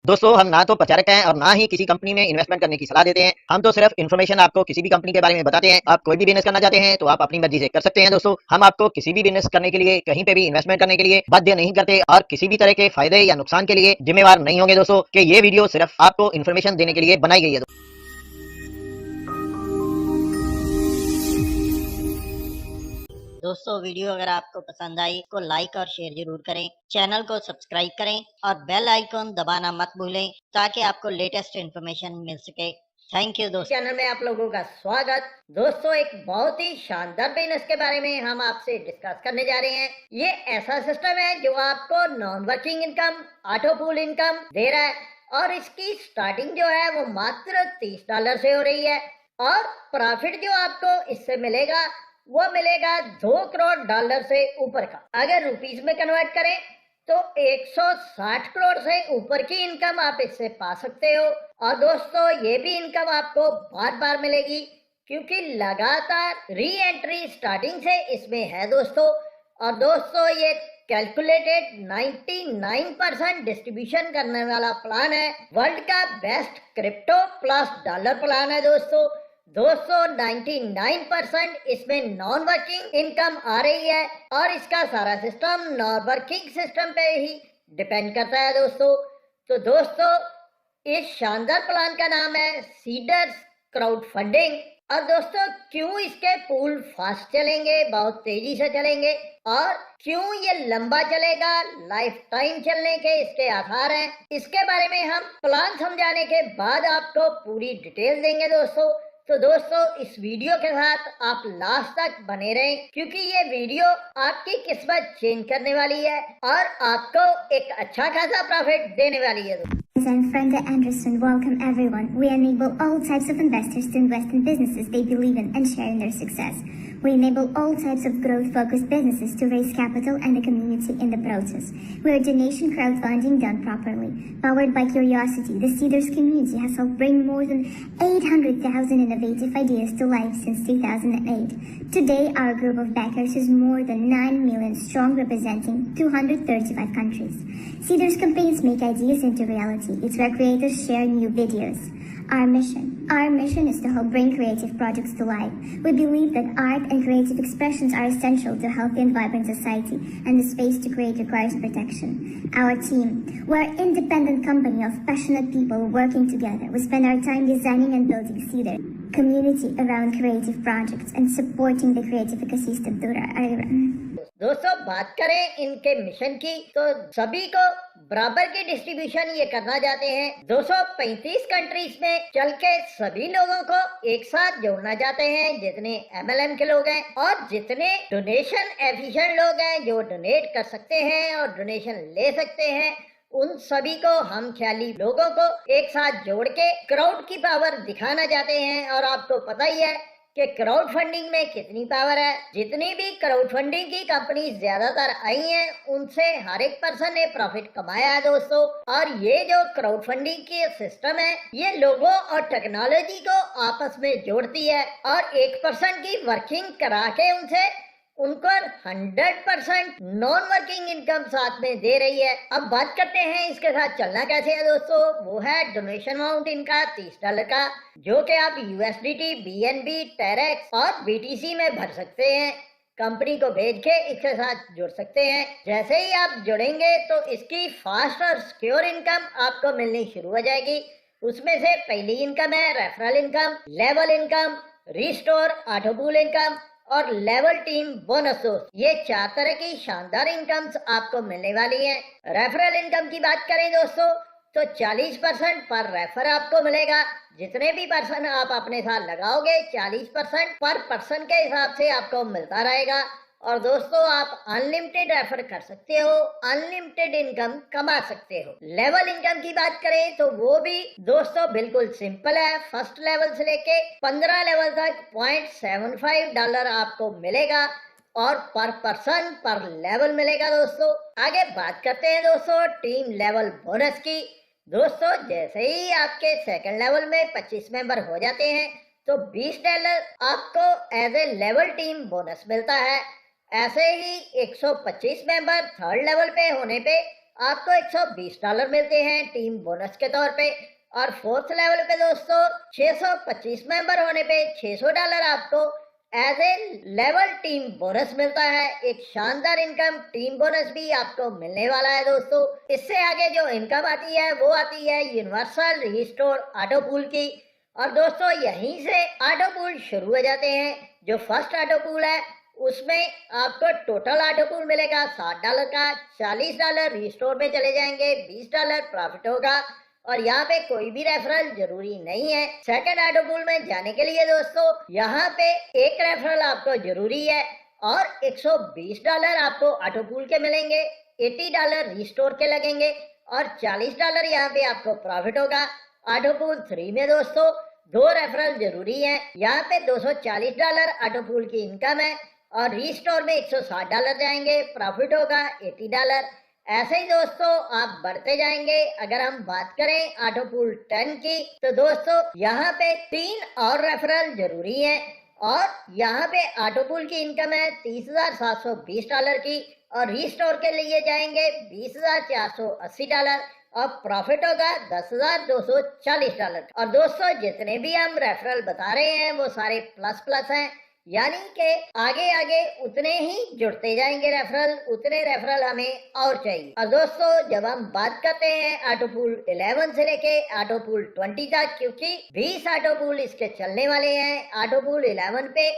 दोस्तों हम ना तो प्रचारक हैं और ना ही किसी कंपनी में इन्वेस्टमेंट करने की सलाह देते हैं। हम तो सिर्फ इन्फॉर्मेशन आपको किसी भी कंपनी के बारे में बताते हैं। आप कोई भी बिजनेस करना चाहते हैं तो आप अपनी मर्जी से कर सकते हैं। दोस्तों हम आपको किसी भी बिजनेस करने के लिए, कहीं पे भी इन्वेस्टमेंट करने के लिए बाध्य नहीं करते और किसी भी तरह के फायदे या नुकसान के लिए जिम्मेवार नहीं होंगे। दोस्तों कि ये वीडियो सिर्फ आपको इन्फॉर्मेशन देने के लिए बनाई गई है। दोस्तों वीडियो अगर आपको पसंद आई तो लाइक और शेयर जरूर करें, चैनल को सब्सक्राइब करें और बेल आइकॉन दबाना मत भूलें ताकि आपको लेटेस्ट इन्फॉर्मेशन मिल सके। थैंक यू दोस्तों। चैनल में आप लोगों का स्वागत। दोस्तों एक बहुत ही शानदार बिजनेस के बारे में हम आपसे डिस्कस करने जा रहे हैं। ये ऐसा सिस्टम है जो आपको non working income, auto pool income दे रहा है और इसकी स्टार्टिंग जो है वो मात्र $30 से हो रही है और प्रॉफिट जो आपको इससे मिलेगा वो मिलेगा $2 करोड़ से ऊपर का। अगर रुपीस में कन्वर्ट करें तो 160 करोड़ से ऊपर की इनकम आप इससे पा सकते हो। और दोस्तों ये भी इनकम आपको बार बार मिलेगी क्योंकि लगातार री एंट्री स्टार्टिंग से इसमें है दोस्तों। और दोस्तों ये कैलकुलेटेड 99% डिस्ट्रीब्यूशन करने वाला प्लान है। वर्ल्ड का best crypto plus dollar plan है दोस्तों। 99% इसमें नॉन वर्किंग इनकम आ रही है और इसका सारा सिस्टम नॉन वर्किंग सिस्टम पे ही डिपेंड करता है दोस्तों। तो दोस्तों इस शानदार प्लान का नाम है सीडर्स क्राउड फंडिंग। और दोस्तों क्यों इसके पूल फास्ट चलेंगे, बहुत तेजी से चलेंगे और क्यों ये लंबा चलेगा, लाइफ टाइम चलने के इसके आधार हैं, इसके बारे में हम प्लान समझाने के बाद आपको पूरी डिटेल देंगे दोस्तों। तो दोस्तों इस वीडियो के साथ आप लास्ट तक बने रहें क्योंकि ये वीडियो आपकी किस्मत चेंज करने वाली है और आपको एक अच्छा खासा प्रॉफिट देने वाली है। I'm Frenda Anderson. Welcome everyone. We enable all types of investors to invest in businesses they believe in and share in their success. We enable all types of growth-focused businesses to raise capital and the community in the process. We are donation crowdfunding done properly. Powered by curiosity, the Cedars community has helped bring more than 800,000 innovative ideas to life since 2008. Today, our group of backers is more than 9 million strong, representing 235 countries. Cedars campaigns make ideas into reality. It's where creators share new videos. Our mission is to help bring creative projects to life. We believe that art and creative expressions are essential to a healthy and vibrant society, and the space to create requires protection. Our team, we're an independent company of passionate people working together. We spend our time designing and building Cedar community around creative projects and supporting the creative ecosystem through our दोस्तों बात करें इनके mission की तो सभी को बराबर की डिस्ट्रीब्यूशन ये करना चाहते हैं। 235 कंट्रीज में चल के सभी लोगों को एक साथ जोड़ना चाहते हैं, जितने MLM के लोग हैं और जितने डोनेशन एफिशिएंट लोग हैं जो डोनेट कर सकते हैं और डोनेशन ले सकते हैं, उन सभी को हम ख्याली लोगों को एक साथ जोड़ के क्राउड की पावर दिखाना चाहते हैं। और आपको पता ही है कि क्राउड फंडिंग में कितनी पावर है। जितनी भी क्राउड फंडिंग की कंपनी ज्यादातर आई हैं उनसे हर एक पर्सन ने प्रॉफिट कमाया है दोस्तों। और ये जो क्राउड फंडिंग की सिस्टम है ये लोगों और टेक्नोलॉजी को आपस में जोड़ती है और 1% की वर्किंग करा के उनको 100% नॉन वर्किंग इनकम साथ में दे रही है। अब बात करते हैं इसके साथ चलना कैसे है दोस्तों। वो है डोनेशन अमाउंट इनका $30 का, जो कि आप USDT, BNB, टेरेक्स और BTC में भर सकते हैं। कंपनी को भेज के इसके साथ जुड़ सकते हैं। जैसे ही आप जुड़ेंगे तो इसकी फास्ट और सिक्योर इनकम आपको मिलनी शुरू हो जाएगी। उसमें से पहली इनकम है referral income, level income, restore, auto pool income और लेवल टीम बोनस। ये 4 तरह की शानदार इनकम्स आपको मिलने वाली हैं। रेफरल इनकम की बात करें दोस्तों तो 40% पर रेफर आपको मिलेगा। जितने भी पर्सन आप अपने साथ लगाओगे 40% पर पर्सन के हिसाब से आपको मिलता रहेगा। और दोस्तों आप अनलिमिटेड रेफर कर सकते हो, अनलिमिटेड इनकम कमा सकते हो। लेवल इनकम की बात करें तो वो भी दोस्तों बिल्कुल सिंपल है। फर्स्ट लेवल से लेके 15 लेवल तक $0.75 आपको मिलेगा और पर पर्सन पर लेवल मिलेगा दोस्तों। आगे बात करते हैं दोस्तों टीम लेवल बोनस की। दोस्तों जैसे ही आपके सेकंड लेवल में 25 मेंबर हो जाते हैं तो $20 आपको as a level team bonus मिलता है। ऐसे ही 125 मेंबर थर्ड लेवल पे होने पे आपको $120 मिलते हैं टीम बोनस के तौर पे। और 4th लेवल पे दोस्तों 625 मेंबर होने पे $600 आपको as a level team bonus मिलता है। एक शानदार इनकम टीम बोनस भी आपको मिलने वाला है दोस्तों। इससे आगे जो इनकम आती है वो आती है यूनिवर्सल रिस्टोर ऑटो पूल की। और दोस्तों यहीं से ऑटो पूल शुरू हो जाते हैं। जो फर्स्ट ऑटो पूल है उसमें आपको टोटल ऑटो पूल मिलेगा $60 का। $40 रिस्टोर में चले जाएंगे, $20 प्रॉफिट होगा। और यहाँ पे कोई भी रेफरल जरूरी नहीं है। सेकंड ऑटो पूल में जाने के लिए दोस्तों यहाँ पे एक रेफरल आपको जरूरी है और $120 आपको ऑटो पूल के मिलेंगे, $80 रिस्टोर के लगेंगे और $40 यहाँ पे आपको प्रॉफिट होगा। ऑटो पूल 3 में दोस्तों 2 रेफरल जरूरी है। यहाँ पे $240 ऑटो पूल की इनकम है और रिस्टोर में $160 जाएंगे, प्रॉफिट होगा $80। ऐसे ही दोस्तों आप बढ़ते जाएंगे। अगर हम बात करें ऑटो पूल 10 की तो दोस्तों यहाँ पे 3 और रेफरल जरूरी है और यहाँ पे ऑटो पूल की इनकम है $30,720 की और रिस्टोर के लिए जाएंगे $20,480 और प्रॉफिट होगा $10,240। और दोस्तों जितने भी हम रेफरल बता रहे हैं वो सारे प्लस हैं, यानी कि आगे आगे उतने ही जुड़ते जाएंगे रेफरल, उतने रेफरल हमें और चाहिए। और दोस्तों जब हम बात करते हैं ऑटो पूल 11 से लेके ऑटो पूल 20 तक, क्योंकि 20 ऑटो पूल इसके चलने वाले हैं। ऑटो पूल 11 पे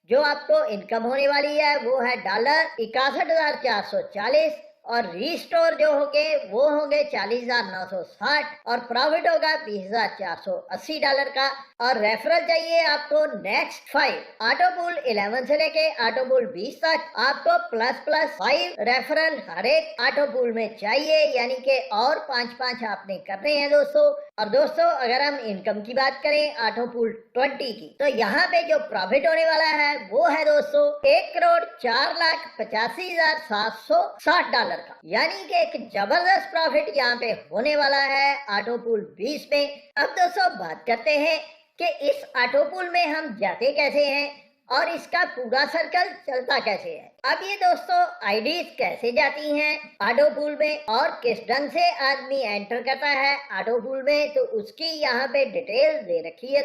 जो आपको इनकम होने वाली है वो है $61,440 और रिस्टोर जो होंगे वो होंगे $40,960 और प्रॉफिट होगा $20,480 का। और रेफरल चाहिए आपको नेक्स्ट 5 ऑटो पूल 11 से लेके ऑटो पूल 20 तक आपको प्लस 5 रेफरल हर एक ऑटो पूल में चाहिए, यानी कि और 5 आपने करने हैं दोस्तों। और दोस्तों अगर हम इनकम की बात करें ऑटो पूल 20 की तो यहाँ पे जो प्रॉफिट होने वाला है वो है दोस्तों $1,04,85,760 का, यानी कि एक जबरदस्त प्रॉफिट यहाँ पे होने वाला है ऑटो पूल 20 में। अब दोस्तों बात करते हैं कि इस ऑटो पूल में हम जाते कैसे हैं और इसका पूरा सर्कल चलता कैसे है। अब ये दोस्तों आईडीज कैसे जाती हैं ऑटो पूल में और किस ढंग से आदमी एंटर करता है ऑटो पूल में, तो उसकी यहाँ पे डिटेल दे रखी है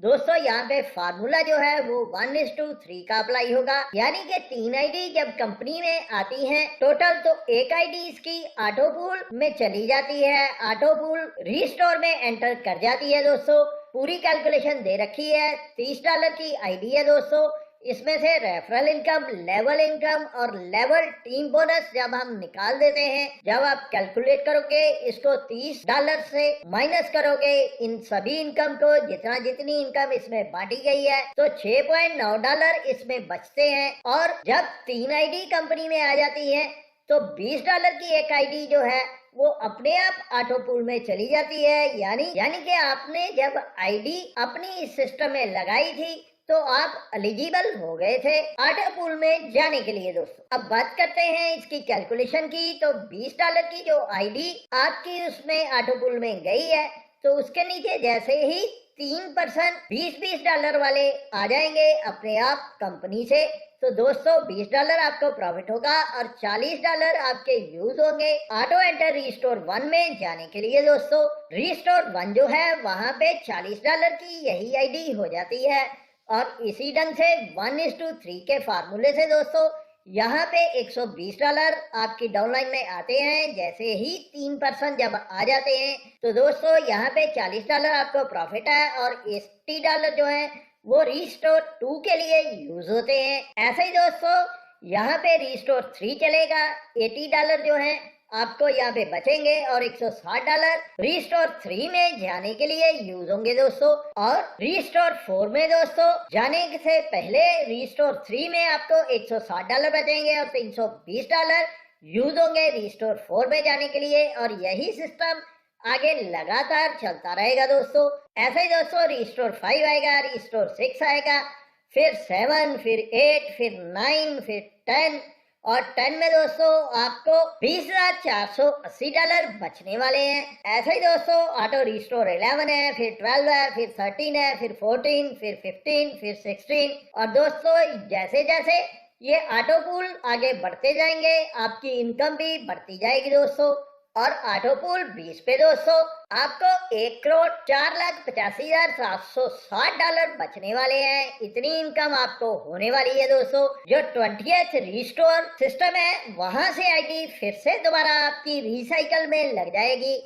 दोस्तों यहाँ पे फार्मूला जो है वो 1:3 का अप्लाई होगा, यानी कि 3 आईडी जब कंपनी में आती हैं टोटल तो एक आईडी इसकी ऑटो पूल में चली जाती है, ऑटो पूल रिस्टोर में एंटर कर जाती है दोस्तों। पूरी कैलकुलेशन दे रखी है। $30 की आईडी है दोस्तों। इसमें से रेफरल इनकम, लेवल इनकम और लेवल टीम बोनस जब हम निकाल देते हैं, जब आप कैलकुलेट करोगे इसको $30 से माइनस करोगे इन सभी इनकम को, जितनी इनकम इसमें बांटी गई है, तो $6.9 इसमें बचते हैं। और जब 3 आईडी कंपनी में आ जाती है तो $20 की एक आईडी जो है वो अपने आप ऑटो पूल में चली जाती है, यानी कि आपने जब आईडी अपनी इस सिस्टम में लगाई थी तो आप एलिजिबल हो गए थे ऑटो पूल में जाने के लिए दोस्तों। अब बात करते हैं इसकी कैलकुलेशन की। तो $20 की जो आईडी आपकी उसमें ऑटो पूल में गई है तो उसके नीचे जैसे ही 3% $20 वाले आ जाएंगे अपने आप कंपनी से, तो दोस्तों $20 आपको प्रॉफिट होगा और $40 आपके यूज होंगे ऑटो एंटर रिस्टोर 1 में जाने के लिए दोस्तों। रिस्टोर 1 जो है वहां पे $40 की यही आईडी हो जाती है और इसी ढंग से 1:3 के फार्मूले से दोस्तों यहाँ पे $120 आपकी डाउनलाइन में आते हैं। जैसे ही 3% जब आ जाते हैं तो दोस्तों यहाँ पे $40 आपको प्रॉफिट है और $80 जो है वो रिस्टोर 2 के लिए यूज होते हैं। ऐसे ही दोस्तों यहाँ पे रिस्टोर 3 चलेगा, $80 जो है आपको यहाँ पे बचेंगे और $160 रिस्टोर 3 में जाने के लिए यूज होंगे दोस्तों। और रिस्टोर 4 में दोस्तों जाने से पहले रिस्टोर 3 में आपको $160 बचेंगे और $320 यूज होंगे रिस्टोर 4 में जाने के लिए। और यही सिस्टम आगे लगातार चलता रहेगा दोस्तों। ऐसे ही दोस्तों रिस्टोर 5 आएगा, रिस्टोर 6 आएगा, फिर 7, फिर 8, फिर 9, फिर 10 और 10 में दोस्तों आपको $20,480 बचने वाले हैं। ऐसे ही दोस्तों ऑटो रिस्टोर 11 है, फिर 12 है, फिर 13 है, फिर 14, फिर 15, फिर 16 और दोस्तों जैसे जैसे ये ऑटो पूल आगे बढ़ते जाएंगे, आपकी इनकम भी बढ़ती जाएगी दोस्तों। और ऑटो पूल 20 पे दोस्तों आपको 1,04,85,760 बचने वाले हैं। इतनी इनकम आपको होने वाली है दोस्तों। जो 20th रिस्टोर सिस्टम है वहां से आएगी, फिर से दोबारा आपकी रिसाइकल में लग जाएगी,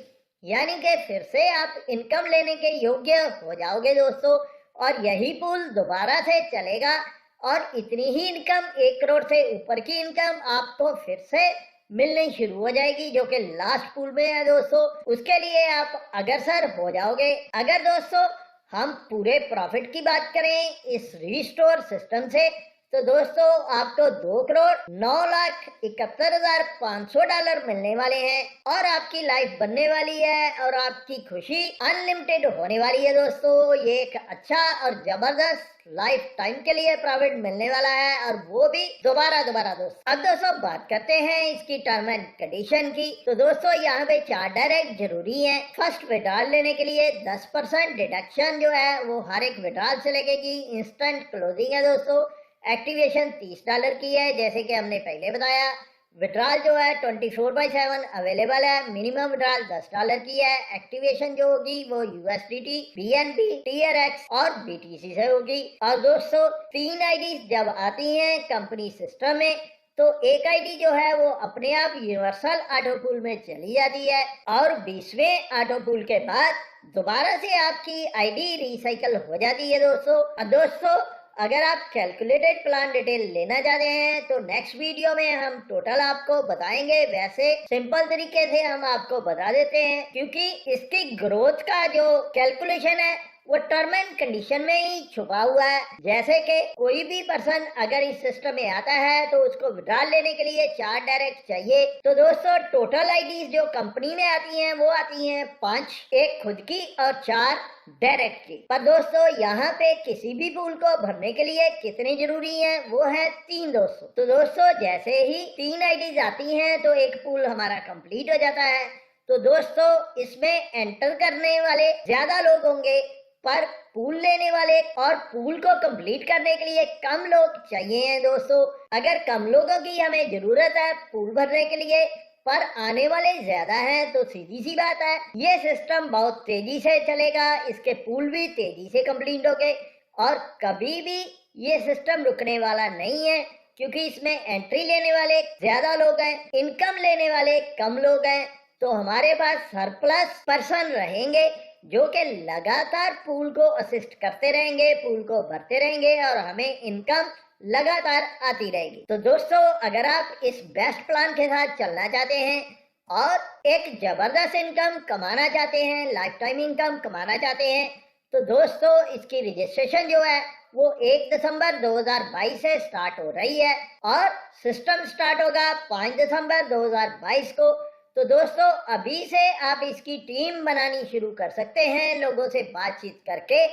यानी कि फिर से आप इनकम लेने के योग्य हो जाओगे दोस्तों। और यही पूल दोबारा से चलेगा और इतनी ही इनकम 1 करोड़ से ऊपर की इनकम आपको फिर से मिलनी शुरू हो जाएगी, जो कि लास्ट पूल में है दोस्तों। उसके लिए आप अग्रसर हो जाओगे। अगर दोस्तों हम पूरे प्रॉफिट की बात करें इस रिस्टोर सिस्टम से, तो दोस्तों आपको 2,09,71,500 डॉलर मिलने वाले हैं और आपकी लाइफ बनने वाली है और आपकी खुशी अनलिमिटेड होने वाली है दोस्तों। ये एक अच्छा और जबरदस्त लाइफ टाइम के लिए प्रॉफिट मिलने वाला है, और वो भी दोबारा दोस्तों। अब दोस्तों बात करते हैं इसकी टर्म एंड कंडीशन की। तो दोस्तों यहाँ पे 4 डायरेक्ट जरूरी है। फर्स्ट विड्रॉल लेने के लिए 10% डिडक्शन जो है वो हर एक विड्रॉल से लगेगी। इंस्टेंट क्लोजिंग है दोस्तों। एक्टिवेशन $30 की है, जैसे कि हमने पहले बताया। विड्रॉल जो है 24/7 अवेलेबल है। मिनिमम विड्रॉल $10 की है। एक्टिवेशन जो होगी वो USDT, BNB, TRX और BTC से होगी। और दोस्तों 3 आईडी जब आती हैं कंपनी सिस्टम में, तो एक आईडी जो है वो अपने आप यूनिवर्सल ऑटो पूल में चली जाती है और 20वें ऑटो पूल के बाद दोबारा से आपकी आईडी रिसाइकल हो जाती है दोस्तों। और दोस्तों अगर आप कैलकुलेटेड प्लान डिटेल लेना चाहते हैं तो नेक्स्ट वीडियो में हम टोटल आपको बताएंगे। वैसे सिंपल तरीके से हम आपको बता देते हैं, क्योंकि इसकी ग्रोथ का जो कैलकुलेशन है वो टर्म एंड कंडीशन में ही छुपा हुआ है। जैसे कि कोई भी पर्सन अगर इस सिस्टम में आता है तो उसको विड्रॉल लेने के लिए 4 डायरेक्ट चाहिए। तो दोस्तों टोटल आईडीज जो कंपनी में आती हैं वो आती हैं 5, एक खुद की और 4 डायरेक्ट की। पर दोस्तों यहाँ पे किसी भी पूल को भरने के लिए कितने जरूरी हैं, वो है 3 दोस्तों। तो दोस्तों जैसे ही 3 आईडीज आती हैं तो एक पूल हमारा कंप्लीट हो जाता है। तो दोस्तों इसमें एंटर करने वाले ज्यादा लोग होंगे, पर पूल लेने वाले और पूल को कंप्लीट करने के लिए कम लोग चाहिए हैं दोस्तों। अगर कम लोगों की हमें जरूरत है पूल भरने के लिए, पर आने वाले ज्यादा हैं, तो सीधी सी बात है ये सिस्टम बहुत तेजी से चलेगा। इसके पूल भी तेजी से कंप्लीट होंगे और कभी भी ये सिस्टम रुकने वाला नहीं है, क्योंकि इसमें एंट्री लेने वाले ज्यादा लोग हैं, इनकम लेने वाले कम लोग हैं। तो हमारे पास सरप्लस पर्सन रहेंगे जो कि लगातार पूल को असिस्ट करते रहेंगे, पूल को भरते रहेंगे और हमें इनकम लगातार आती रहेगी। तो दोस्तों अगर आप इस बेस्ट प्लान के साथ चलना चाहते हैं और एक जबरदस्त इनकम कमाना चाहते हैं, लाइफ टाइम इनकम कमाना चाहते हैं, तो दोस्तों इसकी रजिस्ट्रेशन जो है वो 1 दिसंबर 2022 से स्टार्ट हो रही है और सिस्टम स्टार्ट होगा 5 दिसंबर 2022 को। तो दोस्तों अभी से आप इसकी टीम बनानी शुरू कर सकते हैं, लोगों से बातचीत करके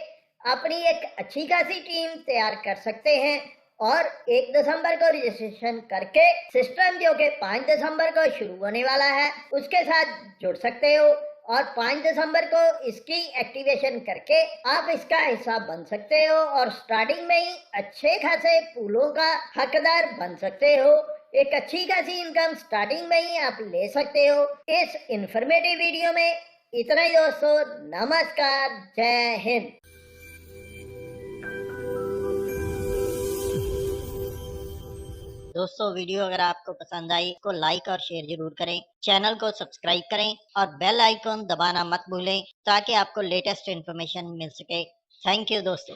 अपनी एक अच्छी खासी टीम तैयार कर सकते हैं और 1 दिसंबर को रजिस्ट्रेशन करके सिस्टम जो कि 5 दिसंबर को शुरू होने वाला है उसके साथ जुड़ सकते हो और 5 दिसंबर को इसकी एक्टिवेशन करके आप इसका हिस्सा बन सकते हो और स्टार्टिंग में ही अच्छे खासे पूलों का हकदार बन सकते हो। एक अच्छी खासी इनकम स्टार्टिंग में ही आप ले सकते हो। इस इंफॉर्मेटिव वीडियो में इतना ही दोस्तों। नमस्कार, जय हिंद। दोस्तों वीडियो अगर आपको पसंद आई तो लाइक और शेयर जरूर करें, चैनल को सब्सक्राइब करें और बेल आइकॉन दबाना मत भूलें ताकि आपको लेटेस्ट इन्फॉर्मेशन मिल सके। थैंक यू दोस्तों।